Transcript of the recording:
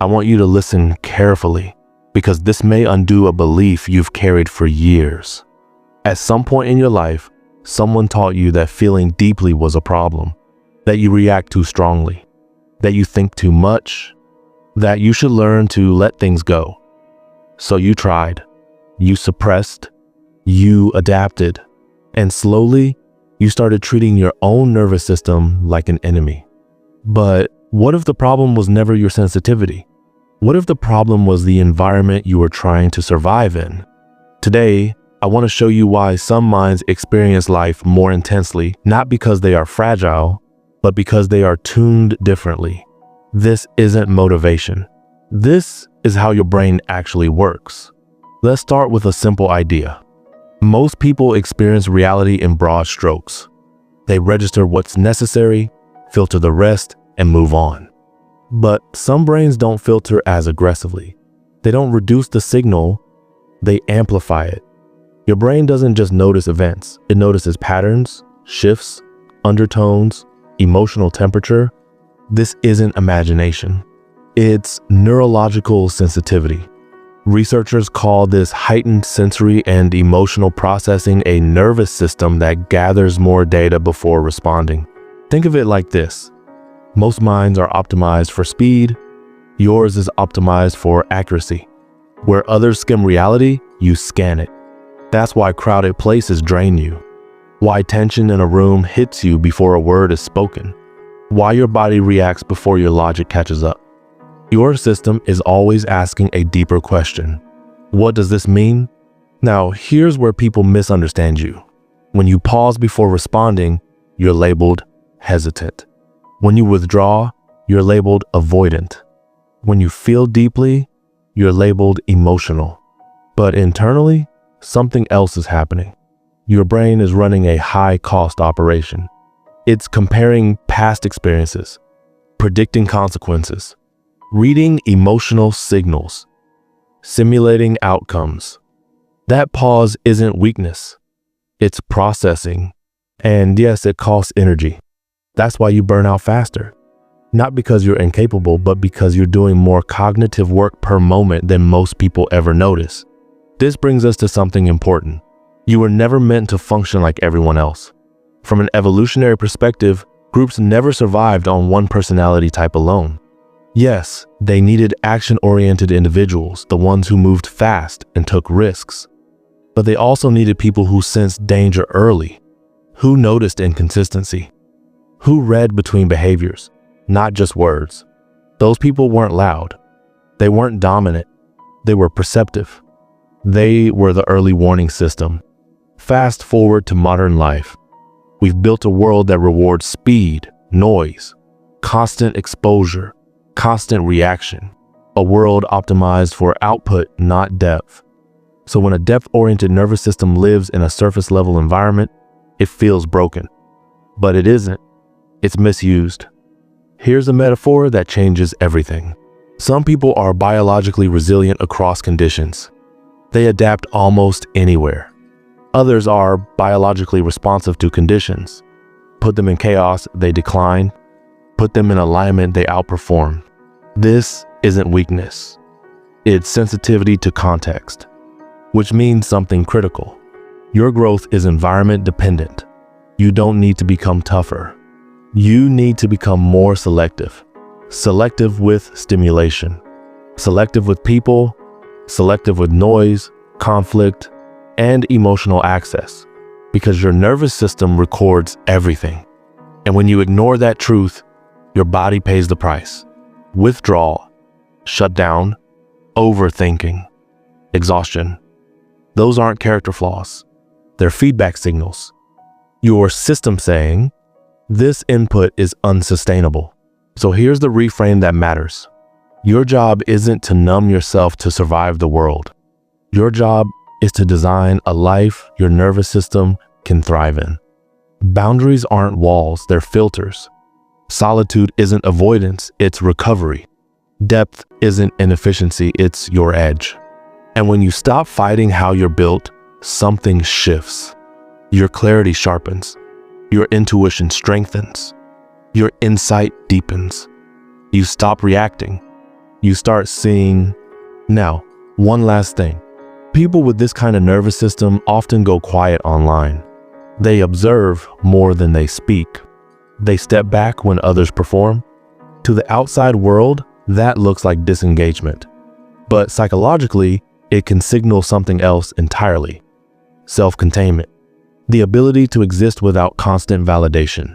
I want you to listen carefully because this may undo a belief you've carried for years. At some point in your life, someone taught you that feeling deeply was a problem, that you react too strongly, that you think too much, that you should learn to let things go. So you tried, you suppressed, you adapted, and slowly you started treating your own nervous system like an enemy. But what if the problem was never your sensitivity? What if the problem was the environment you were trying to survive in? Today, I want to show you why some minds experience life more intensely, not because they are fragile, but because they are tuned differently. This isn't motivation. This is how your brain actually works. Let's start with a simple idea. Most people experience reality in broad strokes. They register what's necessary, filter the rest, and move on. But some brains don't filter as aggressively. They don't reduce the signal, they amplify it. Your brain doesn't just notice events, it notices patterns, shifts, undertones, emotional temperature. This isn't imagination. It's neurological sensitivity. Researchers call this heightened sensory and emotional processing a nervous system that gathers more data before responding. Think of it like this. Most minds are optimized for speed. Yours is optimized for accuracy. Where others skim reality, you scan it. That's why crowded places drain you. Why tension in a room hits you before a word is spoken. Why your body reacts before your logic catches up. Your system is always asking a deeper question. What does this mean? Now, here's where people misunderstand you. When you pause before responding, you're labeled hesitant. When you withdraw, you're labeled avoidant. When you feel deeply, you're labeled emotional. But internally, something else is happening. Your brain is running a high-cost operation. It's comparing past experiences, predicting consequences, reading emotional signals, simulating outcomes. That pause isn't weakness. It's processing. And yes, it costs energy. That's why you burn out faster. Not because you're incapable, but because you're doing more cognitive work per moment than most people ever notice. This brings us to something important. You were never meant to function like everyone else. From an evolutionary perspective, groups never survived on one personality type alone. Yes, they needed action-oriented individuals, the ones who moved fast and took risks. But they also needed people who sensed danger early, who noticed inconsistency, who read between behaviors, not just words. Those people weren't loud. They weren't dominant. They were perceptive. They were the early warning system. Fast forward to modern life. We've built a world that rewards speed, noise, constant exposure, constant reaction. A world optimized for output, not depth. So when a depth-oriented nervous system lives in a surface-level environment, it feels broken. But it isn't. It's misused. Here's a metaphor that changes everything. Some people are biologically resilient across conditions. They adapt almost anywhere. Others are biologically responsive to conditions. Put them in chaos, they decline. Put them in alignment, they outperform. This isn't weakness. It's sensitivity to context, which means something critical. Your growth is environment dependent. You don't need to become tougher. You need to become more selective. Selective with stimulation. Selective with people. Selective with noise, conflict, and emotional access. Because your nervous system records everything. And when you ignore that truth, your body pays the price. Withdrawal, shutdown, overthinking, exhaustion. Those aren't character flaws. They're feedback signals. Your system saying, this input is unsustainable. So here's the reframe that matters. Your job isn't to numb yourself to survive the world. Your job is to design a life your nervous system can thrive in. Boundaries aren't walls, they're filters. Solitude isn't avoidance, it's recovery. Depth isn't inefficiency, it's your edge. And when you stop fighting how you're built, something shifts. Your clarity sharpens. Your intuition strengthens. Your insight deepens. You stop reacting. you start seeing. Now, one last thing. People with this kind of nervous system often go quiet online. They observe more than they speak. They step back when others perform. To the outside world, that looks like disengagement. But psychologically, it can signal something else entirely. Self-containment. The ability to exist without constant validation.